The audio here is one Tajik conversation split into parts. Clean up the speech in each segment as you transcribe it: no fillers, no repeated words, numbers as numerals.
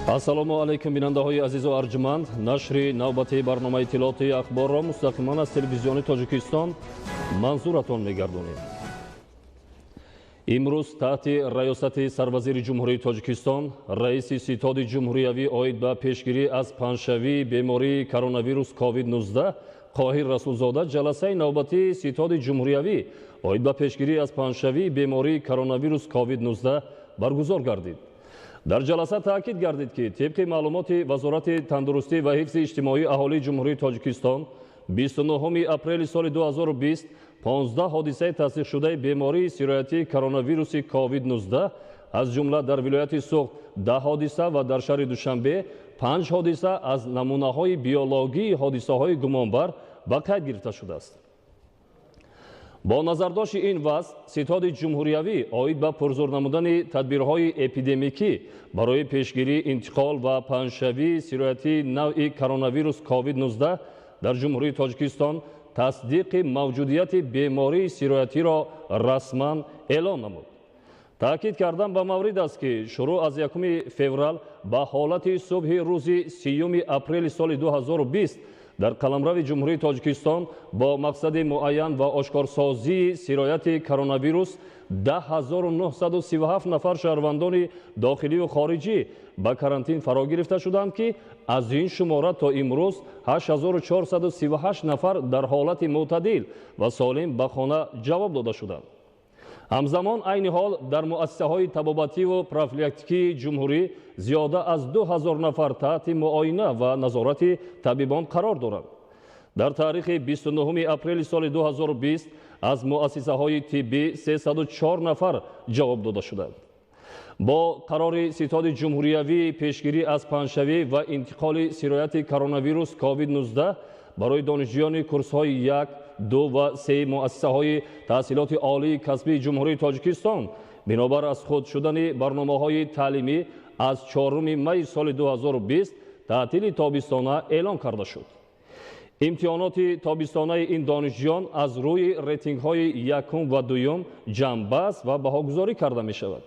Ассалому алейкум бинандаҳои азизу арҷманд. Нашри навбати барномаи иттилооти ахборро мустақиман аз телевизиони Тоҷикистон манзуратон мегардонем. имрӯз таҳти раёсати сарвазири ҷумҳурии Тоҷикистон раиси ситоди ҷумҳуриявӣ оид ба пешгирӣ аз панҷшавии бемории коронавирус COVID-19 Қоҳир Расулзода ҷаласаи навбати ситоди ҷумҳуриявӣ оид ба пешгирӣ аз панҷшавии бемории коронавирус COVID-19 баргузор гардид. дар ҷаласа таъкид гардид ки тибқи маълумоти Вазорати тандурустӣ ва ҳифзи иҷтимоии аҳолии ҷумҳурии Тоҷикистон 29 апрели соли 2020 15 ҳодисаи тасдиқшудаи бемории сироятии коронавируси COVID-19 аз ҷумла дар вилояти Суғд 10 ҳодиса ва дар шаҳри Душанбе 5 ҳодиса аз намунаҳои биологии ҳодисаҳои гумонбар ба қайд гирифта шудааст. бо назардошти ин вазъ ситоди ҷумҳуриявӣ оид ба пурзур намудани тадбирҳои эпидемикӣ барои пешгирии интиқол ва панҷшавии сироятии навъи коронавирус COVID-19 дар ҷумҳурии Тоҷикистон тасдиқи мавҷудияти бемории сироятиро расман эълон намуд. таъкид кардан ба маврид аст ки шурӯъ аз 1 феврал ба ҳолати субҳи рӯзи 3 апрели соли 2020 дар қаламрави ҷумҳурии Тоҷикистон бо мақсади муайян ва ошкорсозии сирояти коронавирус 10937 нафар шаҳрвандони дохилию хориҷӣ ба карантин фаро гирифта шуданд ки аз ин шумора то имрӯз 8438 нафар дар ҳолати мӯътадил ва солим ба хона ҷавоб дода шуданд. ҳамзамон айни ҳол дар муассисаҳои табобативу профилактикии ҷумҳурӣ зиёда аз 2000 нафар таҳти муоина ва назорати табибон қарор доранд. дар таърихи 29 апрели соли 2020 аз муассисаҳои тиббӣ 304 нафар ҷавоб дода шуданд. бо қарори ситоди ҷумҳуриявии пешгирӣ аз панҷшавӣ ва интиқоли сирояти коронавирус COVID-19 барои донишҷӯёни курсҳои 1, 2 ва 3 муассисаҳои таҳсилоти олии касбии ҷумҳурии Тоҷикистон бинобар аз худ шудани барномаҳои таълимӣ аз 4 майи соли 2020 таътили тобистона эълон карда шуд. имтиҳоноти тобистонаи ин донишҷӯён аз рӯи рейтингҳои 1 ва 2 ҷамъбаст ва баҳогузорӣ карда мешавад.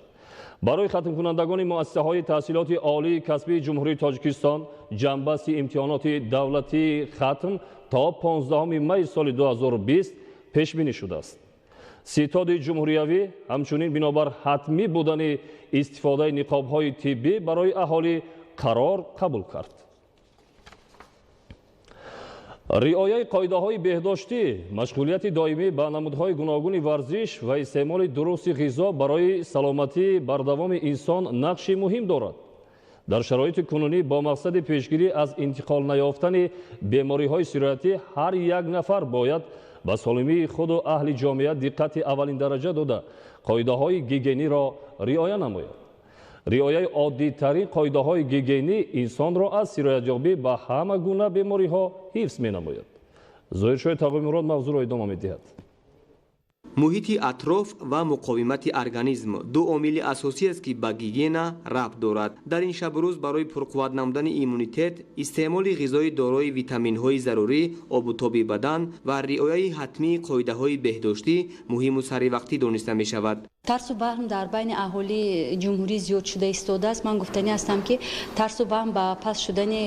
барои хатмкунандагони муассисаҳои таҳсилоти олии касбии ҷумҳурии Тоҷикистон ҷамъбасти имтиҳоноти давлатии хатм то 15 майи соли 2020 пешбинӣ шудааст. ситоди ҷумҳуриявӣ ҳамчунин бинобар ҳатмӣ будани истифодаи ниқобҳои тиббӣ барои аҳолӣ қарор қабул кард. риояи қоидаҳои беҳдоштӣ, машғулияти доимӣ ба намудҳои гуногуни варзиш ва истеъмоли дурусти ғизо барои саломатии бардавоми инсон нақши муҳим дорад. дар шароити кунунӣ бо мақсади пешгирӣ аз интиқол наёфтани бемориҳои сироятӣ ҳар як нафар бояд ба солимии худу аҳли ҷомеа диққати аввалиндараҷа дода қоидаҳои гигиениро риоя намояд. риояи оддитарин қоидаҳои гигиенӣ инсонро аз сироятёбӣ ба ҳама гуна бемориҳо ҳифз менамояд. зоҳиршоҳи тағоимурод мавзӯъро идома медиҳад. муҳити атроф ва муқовимати организм ду омили асосиест ки ба гигиена рабт дорад. дар ин шабрӯз барои пурқувват намудани иммунитет истеъмоли ғизои дорои витаминҳои зарурӣ, обутоби бадан ва риояи ҳатмии қоидаҳои беҳдоштӣ муҳиму саривақтӣ дониста мешавад. тарсу ваҳм дар байни аҳолии ҷумҳурӣ зиёд шуда истодааст. ман гуфтанӣ ҳастам ки тарсу ваҳм ба паст шудани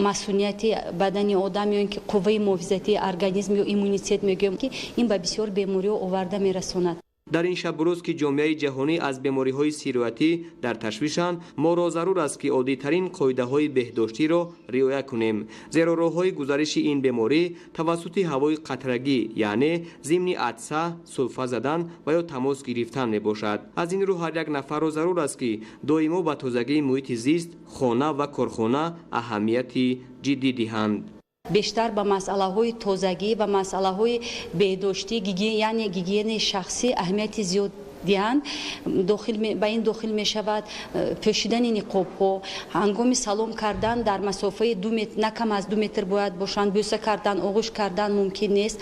масъулияти бадани одам ё ин ки қувваи муҳофизатии организм ё иммунитет мегӯем ки ин ба бисёр бемориҳо оварда мерасонад. дар ин шабрӯз ки ҷомеаи ҷаҳонӣ аз бемориҳои сироятӣ дар ташвишанд, моро зарур аст ки оддитарин қоидаҳои беҳдоштиро риоя кунем, зеро роҳҳои гузариши ин беморӣ тавассути ҳавои қатрагӣ, яъне зимни атса, сулфа задан ва ё тамос гирифтан мебошад. аз ин рӯ ҳар як нафарро зарур аст ки доимо ба тозагии муҳити зист, хона ва корхона аҳамияти ҷиддӣ диҳанд. бештар ба масъалаҳои тозагӣ ва масъалаҳои беҳдоштӣ, яъне гигиенаи шахсӣ аҳамияти зиёд диҳанд. ба ин дохил мешавад пӯшидани ниқобҳо, ҳангоми салом кардан дар масофаи 2 метр, на кам аз 2 метр бояд бошанд, бӯса кардан, оғӯш кардан мумкин нест.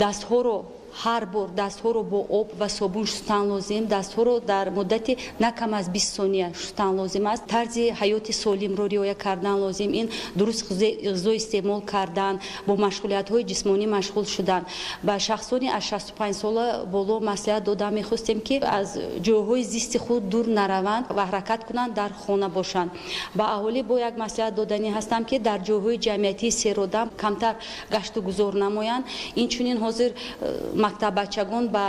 дастҳоро ҳар бор дастҳоро бо об ва собун шустан лозим. Дастҳоро дар муддати на кам аз 20 сония шустан лозим аст. Тарзи ҳаёти солимро риоя кардан лозим. Ин дуруст ғизо истеъмол кардан, бо машғулиятҳои ҷисмонӣ машғул шудан. Ба шахсони аз 65 сола боло маслиҳат дода мехостем ки аз ҷойҳои зисти худ дур нараванд ва ҳаракат кунанд, дар хона бошанд. Ба аҳолӣ бо як маслиҳат доданӣ ҳастам ки дар ҷойҳои ҷамъиятии серодам камтар гашту гузор намоянд. Инчунин ҳозир мактаббачагон ба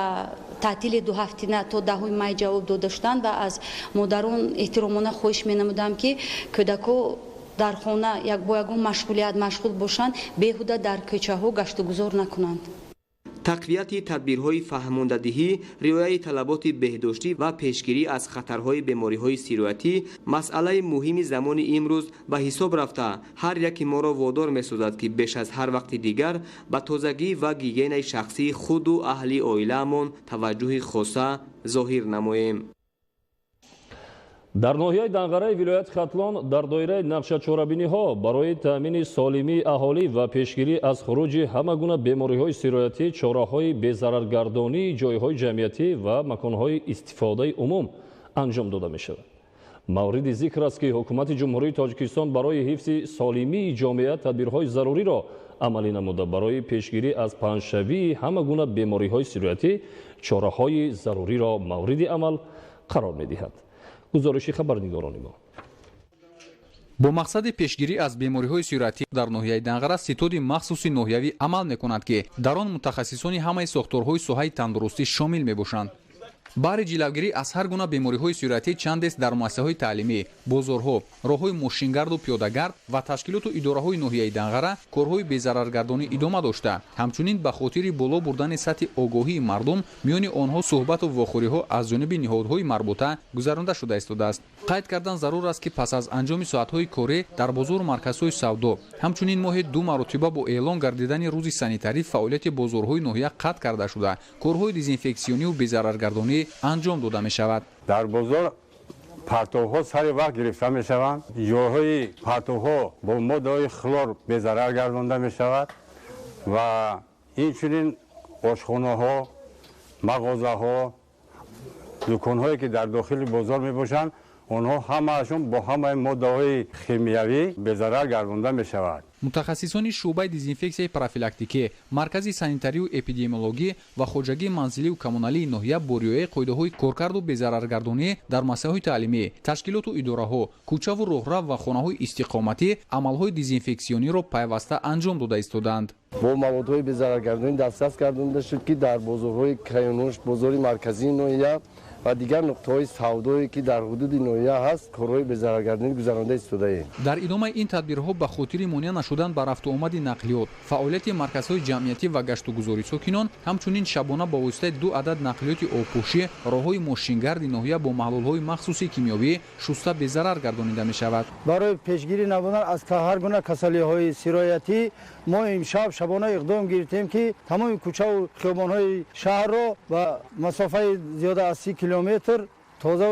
таътили 2 ҳафтина то 10 май ҷавоб дода шуданд ва аз модарон эҳтиромона хоҳиш менамудам ки кӯдакҳо дар хона бо ягон машғулият машғул бошанд, беҳуда дар кӯчаҳо гашту гузор накунанд. тақвияти тадбирҳои фаҳмондадиҳӣ, риояи талаботи беҳдоштӣ ва пешгирӣ аз хатарҳои бемориҳои сироятӣ масъалаи муҳими замони имрӯз ба ҳисоб рафта, ҳар яки моро водор месозад ки беш аз ҳар вақти дигар ба тозагӣ ва гигиенаи шахсии худу аҳли оилаамон таваҷҷӯҳи хоса зоҳир намоем. дар ноҳияи Данғараи вилояти Хатлон дар доираи нақшачорабиниҳо барои таъмини солимии аҳолӣ ва пешгирӣ аз хуруҷи ҳама гуна бемориҳои сироятӣ чораҳои безараргардонии ҷойҳои ҷамъиятӣ ва маконҳои истифодаи умум анҷом дода мешавад. мавриди зикр аст ки ҳукумати ҷумҳурии Тоҷикистон барои ҳифзи солимии ҷомеа тадбирҳои заруриро амалӣ намуда барои пешгирӣ аз паҳншавии ҳама гуна бемориҳои сироятӣ чораҳои заруриро мавриди амал қарор медиҳад. гузориши хабарнигорони мо. бо мақсади пешгирӣ аз бемориҳои сироятӣ дар ноҳияи Данғара ситоди махсуси ноҳиявӣ амал мекунад ки дар он мутахассисони ҳамаи сохторҳои соҳаи тандурустӣ шомил мебошанд. баҳри ҷилавгирӣ аз ҳар гуна бемориҳои сироятӣ чандест дар муассисаҳои таълимӣ, бозорҳо, роҳҳои мошингарду пиёдагард ва ташкилоту идораҳои ноҳияи Данғара корҳои безараргардонӣ идома дошта, ҳамчунин ба хотири боло бурдани сатҳи огоҳии мардум миёни онҳо суҳбату вохӯриҳо аз ҷониби ниҳодҳои марбута гузаронда шуда истодааст. қайд кардан зарур аст ки пас аз анҷоми соатҳои корӣ дар бозору марказҳои савдо, ҳамчунин моҳе 2 маротиба бо эълон гардидани рӯзи санитарӣ фаъолияти бозорҳои ноҳия қатъ карда шуда, корҳои дезинфексиониву безараргардонӣ анҷом дода мешавад. дар бозор партовҳо сари вақт гирифта мешаванд, ҷойҳои партовҳо бо моддаҳои хлор безарар гардонда мешавад ва инчунин ошхонаҳо, мағозаҳо, дуконҳое ки дар дохили бозор мебошанд, онҳо ҳамаашон бо ҳамаи моддаҳои химиявӣ безарар гардонда мешавад. мутахассисони шуъбаи дезинфексияи профилактикӣ, маркази санитарию эпидемиологӣ ва хоҷагии манзилию коммуналии ноҳия бо риояи қоидаҳои коркарду безараргардонӣ дар масъалаҳои таълимӣ, ташкилоту идораҳо, кӯчаву роҳрав ва хонаҳои истиқоматӣ амалҳои дезинфексиониро пайваста анҷом дода истодаанд. бо маводҳои безараргардонӣ дастрас гардонда шуд ки дар бозорҳои Крайонош, бозори марказии ноҳия ва дигар нуқтаҳои савдое ки дар ҳудуди ноҳия ҳаст корҳои безараргардонӣ гузаронда истодаем. дар идомаи ин тадбирҳо ба хотири монеа нашудан ба рафту омади нақлиёт, фаъолияти марказҳои ҷамъиятӣ ва гаштугузори сокинон, ҳамчунин шабона ба воситаи 2 адад нақлиёти обпӯшӣ роҳҳои мошингарди ноҳия бо маҳлулҳои махсуси кимиёвӣ шуста безарар гардонида мешавад. барои пешгирӣ намудан аз ҳар гуна касалиҳои сироятӣ мо имшаб шабона иқдом гирифтем ки тамоми кӯчаву хиёбонҳои шаҳрро ба масофаи зиёда аз 30 километр тоза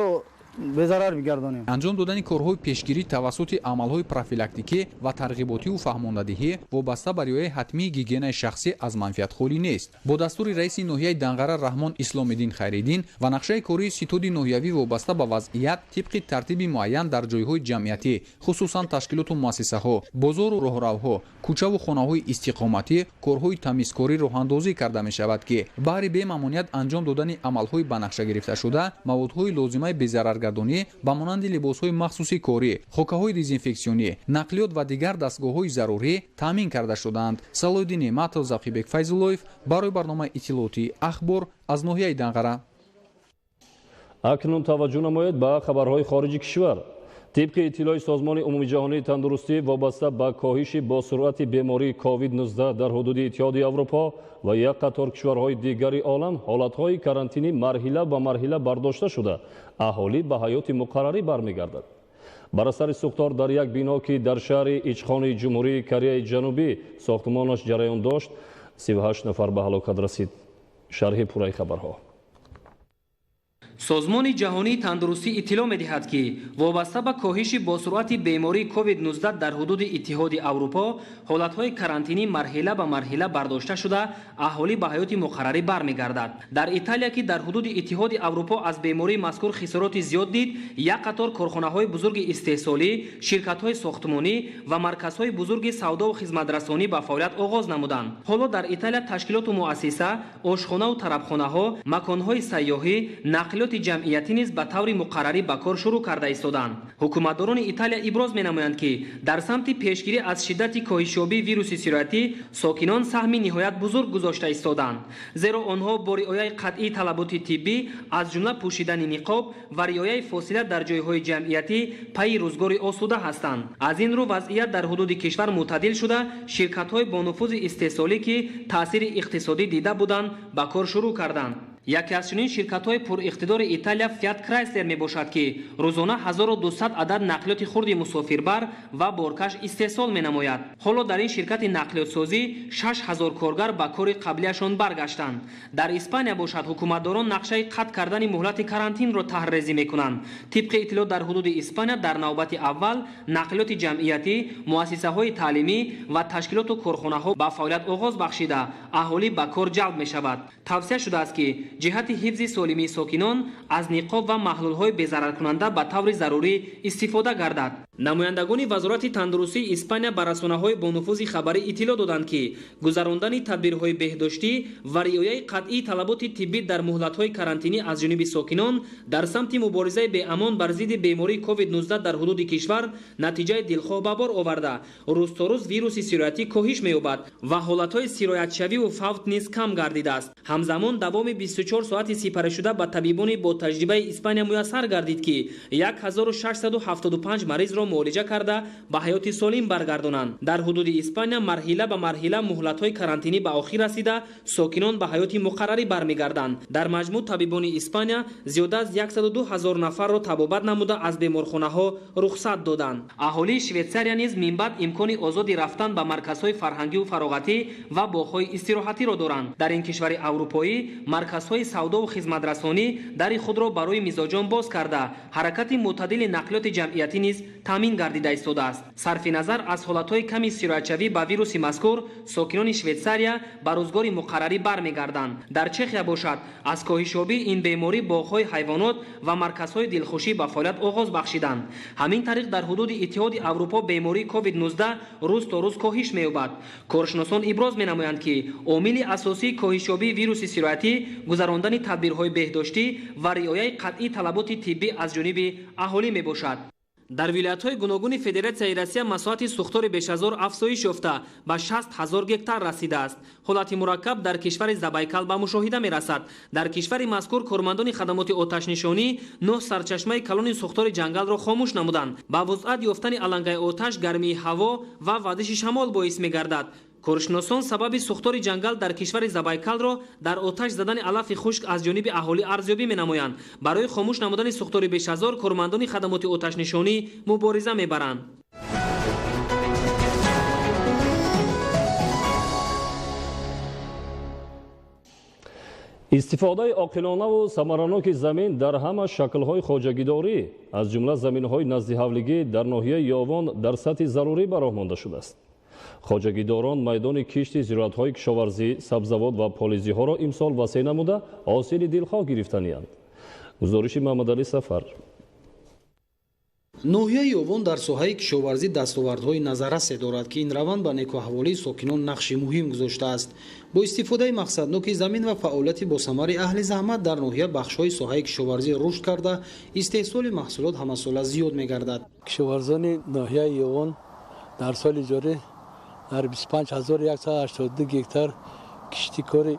безарар бигардонем. анҷом додани корҳои пешгирӣ тавассути амалҳои профилактикӣ ва тарғиботиву фаҳмондадиҳӣ вобаста ба риояи ҳатмии гигиенаи шахсӣ аз манфиат холӣ нест. бо дастури раиси ноҳияи Данғара Раҳмон Исломиддин Хайриддин ва нақшаи кории ситоди ноҳиявӣ вобаста ба вазъият тибқи тартиби муайян дар ҷойҳои ҷамъиятӣ, хусусан ташкилоту муассисаҳо, бозору роҳравҳо, кӯчаву хонаҳои истиқоматӣ корҳои тамизкорӣ роҳандозӣ карда мешавад ки баҳри бемамоният анҷом додани амалҳои ба нақша гирифташуда маводҳои лозимаи безараргардонӣ ба монанди либосҳои махсуси корӣ, хокаҳои дезинфексионӣ, нақлиёт ва дигар дастгоҳҳои зарурӣ таъмин карда шуданд. Салоҳиддин Неъматов, Завқибек Файзуллоев барои барномаи иттилоотии ахбор аз ноҳияи Данғара. акнун таваҷҷӯҳ намоед ба хабарҳои хориҷи кишвар. طبق اطلاع سازمان عمومی جهانی تندرستی وابسته به کاهش با سرعت بیماری کووید 19 در حدود اتحادیه اروپا و یک قطار کشورهای دیگر عالم حالتهای کارانتینی مرحله به مرحله برداشته شده اهالی به حیات مقرری برمیگردد. بر اثر سوختار در یک بنا که در شهر ایچخان جمهوری کره جنوبی ساختمانش جریان داشت 38 نفر به هلاکت رسید. شرح پوره خبرها. созмони ҷаҳонии тандурустӣ иттилоъ медиҳад ки вобаста ба коҳиши босуръати бемории COVID-19 дар ҳудуди Иттиҳоди Аврупо ҳолатҳои карантинӣ марҳила ба марҳила бардошта шуда аҳолӣ ба ҳаёти муқаррарӣ бармегардад. Дар Италия ки дар ҳудуди Иттиҳоди Аврупо аз бемории мазкур хисороти зиёд дид, як қатор корхонаҳои бузурги истеҳсолӣ, ширкатҳои сохтмонӣ ва марказҳои бузурги савдову хизматрасонӣ ба фаъолият оғоз намуданд. ҳоло дар Италия ташкилоту муассиса, ошхонаву тарабхонаҳо, маконҳои сайёҳӣ, нақлиёти ҷамъиятӣ низ ба таври муқаррарӣ ба кор шурӯъ карда истоданд. ҳукуматдорони Италия иброз менамоянд ки дар самти пешгирӣ аз шиддати коҳишёбии вируси сироятӣ сокинон саҳми ниҳоят бузург гузошта истоданд, зеро онҳо бо риояи қатъии талаботи тиббӣ аз ҷумла пӯшидани ниқоб ва риояи фосила дар ҷойҳои ҷамъиятӣ пайи рӯзгори осуда ҳастанд. аз ин рӯ вазъият дар ҳудуди кишвар мӯътадил шуда, ширкатҳои бо нуфузи истеҳсолӣ ки таъсири иқтисодӣ дида буданд ба кор шурӯъ карданд. яке аз чунин ширкатҳои пуриқтидори Италия Fiat Chrysler мебошад ки рӯзона 1200 адад нақлиёти хурди мусофирбар ва боркаш истеҳсол менамояд. ҳоло дар ин ширкати нақлиётсозӣ 6000 коргар ба кори қаблияшон баргаштанд. дар Испания бошад ҳукуматдорон нақшаи қатъ кардани муҳлати карантинро таҳриррезӣ мекунанд. тибқи иттилоъ дар ҳудуди Испания дар навбати аввал нақлиёти ҷамъиятӣ, муассисаҳои таълимӣ ва ташкилоту корхонаҳо ба фаъолият оғоз бахшида аҳолӣ ба кор ҷалб мешавад. тавсия шудааст ки ҷиҳати ҳифзи солимии сокинон аз ниқоб ва маҳлулҳои безараркунанда ба таври зарурӣ истифода гардад. намояндагони вазорати тандурустии Испания ба расонаҳои бо нуфузи хабарӣ иттилоъ доданд ки гузарондани тадбирҳои беҳдоштӣ ва риояи қатъии талаботи тиббӣ дар муҳлатҳои карантинӣ аз ҷониби сокинон дар самти муборизаи беамон бар зидди бемории COVID-19 дар ҳудуди кишвар натиҷаи дилхоҳ ба бор оварда, рӯз то рӯз вируси сироятӣ коҳиш меёбад ва ҳолатҳои сироятшавиву фавт низ кам гардидааст. ҳамзамон давоми 24 соати сипарашуда ба табибони бо таҷрибаи Испания муяссар гардид ки 1675 маризро муолиҷа карда ба ҳаёти солим баргардонанд. дар ҳудуди Испания марҳила ба марҳила муҳлатҳои карантинӣ ба охир расида, сокинон ба ҳаёти муқаррарӣ бармегарданд. дар маҷмӯъ табибони Испания зиёда аз 102 000 нафарро табобат намуда аз беморхонаҳо рухсат доданд. аҳолии Швейтсария низ минбаъд имкони озоди рафтан ба марказҳои фарҳангиву фароғатӣ ва боғҳои истироҳатиро доранд. дар ин кишвари аврупоӣ марказҳои савдову хизматрасонӣ дари худро барои мизоҷон боз карда, ҳаракати мӯътадили нақлиёти ҷамъиятӣ низ таъмин гардида истодааст. сарфи назар аз ҳолатҳои ками сироятшавӣ ба вируси мазкур, сокинони Швейтсария ба рӯзгори муқаррарӣ бармегарданд. дар Чехия бошад, аз коҳишёбии ин беморӣ боғҳои ҳайвонот ва марказҳои дилхушӣ ба фаъолият оғоз бахшиданд. ҳамин тариқ дар ҳудуди Иттиҳоди Аврупо бемории COVID-19 рӯз то рӯз коҳиш меёбад. коршиносон иброз менамоянд ки омили асосии коҳишёбии вируси сироятӣ гузарондани тадбирҳои беҳдоштӣ ва риояи қатъии талаботи тиббӣ аз ҷониби аҳолӣ мебошад. дар вилоятҳои гуногуни Федератсияи Россия масоҳати сӯхтори бешазор афзоиш ёфта ба 60 000 гектар расидааст. ҳолати мураккаб дар кишвари Забайкал ба мушоҳида мерасад. дар кишвари мазкур кормандони хадамоти оташнишонӣ 9 сарчашмаи калони сӯхтори ҷангалро хомӯш намуданд. ба вусъат ёфтани алангаи оташ гармии ҳаво ва вазиши шамол боис мегардад. коршиносон сабаби сӯхтори ҷангал дар кишвари Забайкалро дар оташ задани алафи хушк аз ҷониби аҳолӣ арзёбӣ менамоянд. барои хомӯш намудани сӯхтори бешазор кормандони хадамоти оташнишонӣ мубориза мебаранд. истифодаи оқилонаву самараноки замин дар ҳама шаклҳои хоҷагидорӣ аз ҷумла заминҳои назди ҳавлигӣ дар ноҳияи Ёвон дар сатҳи зарурӣ ба роҳ монда шудааст. хоҷагидорон майдони кишти зироатҳои кишоварзӣ, сабзавот ва полизиҳоро имсол васеъ намуда ҳосили дилхоҳ гирифтанианд. гузориши Маҳмадалӣ Сафар. ноҳияи Ёвон дар соҳаи кишоварзӣ дастовардҳои назаррасе дорад ки ин раванд ба некуҳаволии сокинон нақши муҳим гузоштааст. бо истифодаи мақсадноки замин ва фаъолияти босамари аҳли заҳмат дар ноҳия бахшҳои соҳаи кишоварзӣ рушд карда, истеҳсоли маҳсулот ҳамасола зиёд мегардад. кишоварзони ноҳияи Ёвон дар соли ҷорӣ дар 25182 гектар киштикори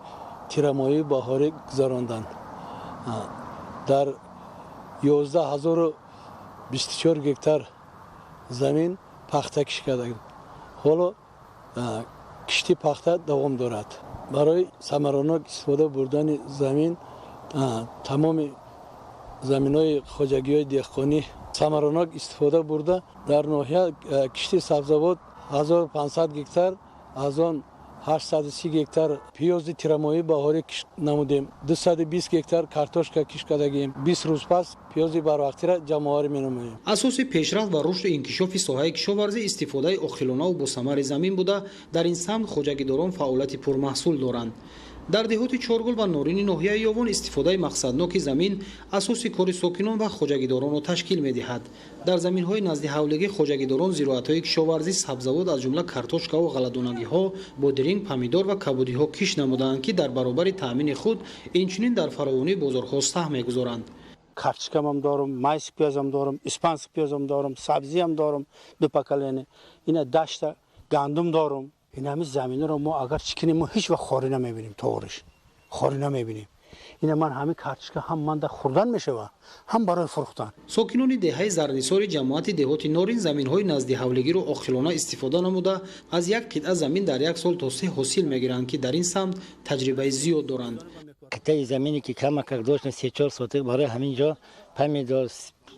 тирамоҳии баҳорӣ гузаронданд. дар 11024 гектар замин пахтакиш карданд. ҳоло кишти пахта давом дорад. барои самаронок истифода бурдани замин тамоми заминҳои хоҷагиҳои деҳқонӣ самаронок истифода бурда, дар ноҳия кишти сабзавот 1500 гектар, аз он 830 гектар пиёзи тирамоӣ баҳорӣ кишт намудем, 220 гектар картошка кишт кардагим. 20 рӯз пас пиёзи барвақтиро ҷамъоварӣ менамоем. асоси пешрафт ва рушди инкишофи соҳаи кишоварзӣ истифодаи охилонаву босамари замин буда, дар ин самт хоҷагидорон фаъолияти пурмаҳсул доранд. дар деҳоти Чоргул ва Норини ноҳияи Ёвон истифодаи мақсадноки замин асоси кори сокинон ва хоҷагидоронро ташкил медиҳад. дар заминҳои назди ҳавлигӣ хоҷагидорон зироатҳои кишоварзӣ, сабзавот аз ҷумла картошкаву ғалладонагиҳо, бодиринг, помидор ва кабудиҳо кишт намуданд, ки дар баробари таъмини худ инчунин дар фаровонии бозорҳо саҳм мегузоранд. Картошкам дорам, майски пиёзам дорам, испански пиёзам дорам, сабзиам дорам, ду поколение. Ина дашта гандум дорам. این همه زمینه رو ما اگر چکنیم ما هیچ وقت خاری نمیبینیم، طورش خاری نمیبینیم. این من همه کارچکا هم من در خوردن میشه و هم برای فروختن. ساکنان دهه زرنیساری جماعت دهات نورین زمین‌های نزدی حولگی رو عاقلانه استفاده نموده از یک قطعه زمین در یک سال تا 3 حاصل میگیرند که در این سمت تجربه زیاد دارند. قطعه زمینی که کمک داشت 3-4 سوتک برای همین جا پمیدور،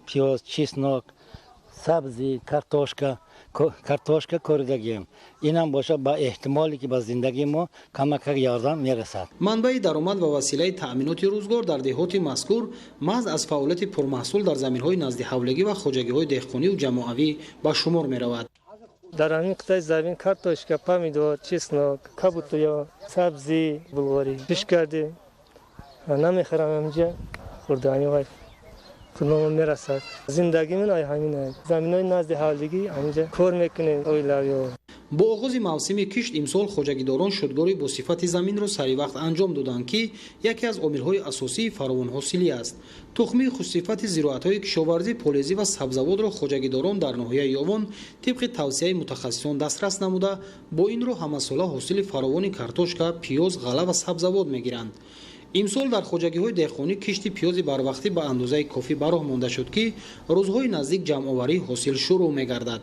پیاز، چسناک، سبزی، کارتوشکا کوردگیم. اینم باشه با احتمالی که با زندگی ما کمک یاردم میرسد. منبع درآمد و وسیله تأمینات روزگار در دهات مذکور محض از فعالیت پرمحصول در زمین‌های نزد حولگی و خوجگی‌های دهقانی و جمعوی به شمار می‌رود. در همین قطعه زمین کارتوشکا، پمیدور، چسناک، کابوتویا، سبزی، بلغاری پیش کردیم. نمیخرم اینجا خوردنی وای. کنم میرسد. زندگی من همینه. زمین‌های نزد حولگی اینجا کار میکنیم اویلاریو. با آغاز موسم کشت امسال خوجگیداران شدگاری با صفت زمین را سری وقت انجام دادند که یکی از عامل‌های اساسی فراوان حاصلی است. تخمی خوش صفت زراعت‌های کشاورزی، پالایزی و سبزوات را خوجگیداران در ناحیه یاون طبق توصیه متخصصان دسترس نموده با این را همساله حاصل فراوان کارتوشکا، پیاز، غله و سبزوات میگیرند. امسال در خوجگی‌های دهقانی کشت پیاز بروقتی به اندازه کافی براه مانده شد که روزهای نزدیک جمع‌آوری حاصل شروع می‌گردد.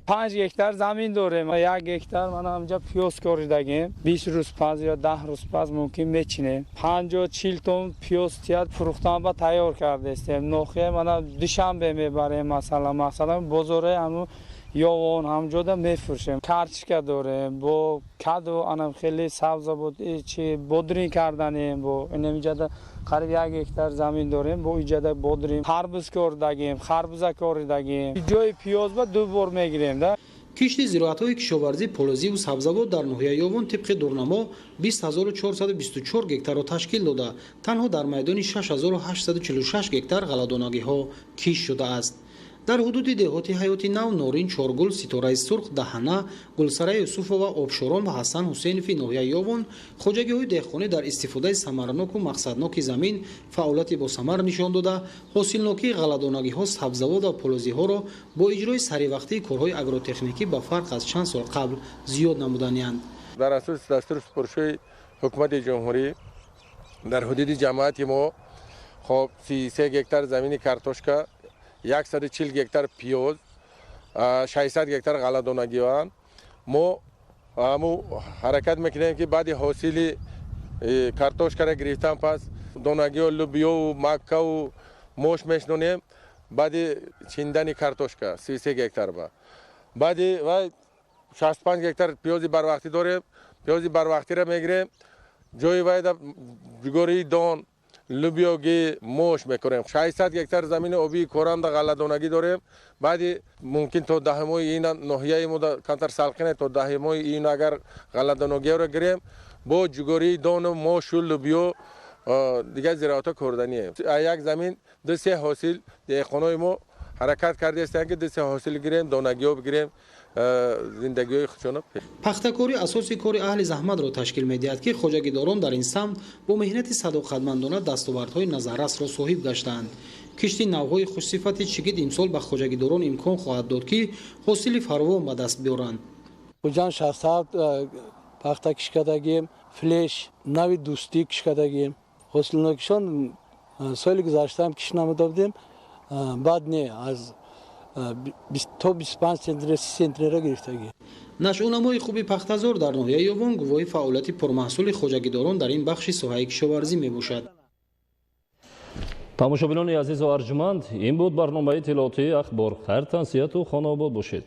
5 هکتار زمین داریم و 1 هکتار من همجا پیاز کاریدگیم. 20 روز پس یا 10 روز پس ممکن میچینیم. 50-40 تن پیاز تیار فروختن با تیار کرده استیم. نوخیه من دوشنبه میبریم مثلا بازار همون یاون همجا میفروشیم. کارچکا داریم با کدو انم خیلی سبز بود چی بودرین کردنیم با اینجا قریب 1 هکتار زمین داریم با ایجاد بودرین خربوز کاریدگیم، خربوزه کاریدگیم. جای پیاز با 2 بار میگیریم ده. کشت زراعت‌های کشاورزی، پالایزی و سبزوات در ناحیه یاون طبق دورنما 20424 گکتار را تشکیل داده. تنها در میدان 6846 گکتار غله‌دانگی‌ها کشت شده است. در حدود دهات حیاتی نو، نورین، چارگل، ستاره سرخ، دهنه، گلسرای یوسفова، آبشاران و حسن حسینفی ناحیه یاون خوجگی‌های دهقانی در استفاده ثمرناک و مقصدناک زمین فعالیت با ثمر نشان داده حاصلناکی غله‌دانگی‌ها، سبزوات و پالایزی‌ها را با اجرای سریع کارهای آگروتکنیکی با فرق از چند سال قبل زیاد نموده‌اند. در اساس دستور سپرشوی حکومت جمهوری در حدود جماعت ما خب 33 گکتار زمین کارتوشکا، 140 گکتار پیاز، 600 گکتار غله‌دانگی‌ها ما حرکت میکنیم که بعد حاصل کارتوشکا را گرفتن پس دانگی و لوبیا و مکا و موش میشنونیم. بعد چیندن کارتوشکا 33 گکتار بعد 65 گکتار پیازی بروقتی داریم. پیازی بروقتی را میگیریم جای باید جگوری دان لوبیاگی موش میکنیم. 600 گکتار زمین آبی کورم در غله‌دانگی داریم. بعد ممکن تا دهمای این ناحیه ما کمتر سالخینه تا دهمای این اگر غله‌دانگی را گیریم با جگوری دان و موش و لوبیا دیگه زراعت کردنیه. یک زمین 2-3 حاصل دهقانای ما حرکت کرده است که 2-3 حاصل گیریم، دانگی ها بگیریم، زندگی خودشون. پختکاری اساسی کار اهل زحمت را تشکیل می‌دهد که خوجگیداران در این سمت با مهنت صداقتمندانه دستاوردهای نظررس را صاحب گشتند. کشتی نوهای خوش صفت چگید امسال به خوجگیداران امکان خواهد داد که حاصل فراوان به دست بیارند. بجان 600 پختکش کردگیم، فلش، نوی دوستی کش کردگیم. حاصلناکشان سال گذشته هم کش نموده بودیم. بعد نه از تا 25 سنتیمتر 30 سنتیمتر را گرفتگی. نشونمای خوبی پختزار در ناحیه یاون گواهی فعالیت پرمحصول خوجگیداران در این بخش ساحه کشاورزی میباشد. тамошобинони азизу арҷуманд, ин буд барномаи иттилоотии ахбор. хайртан сиҳату хонобод бошед.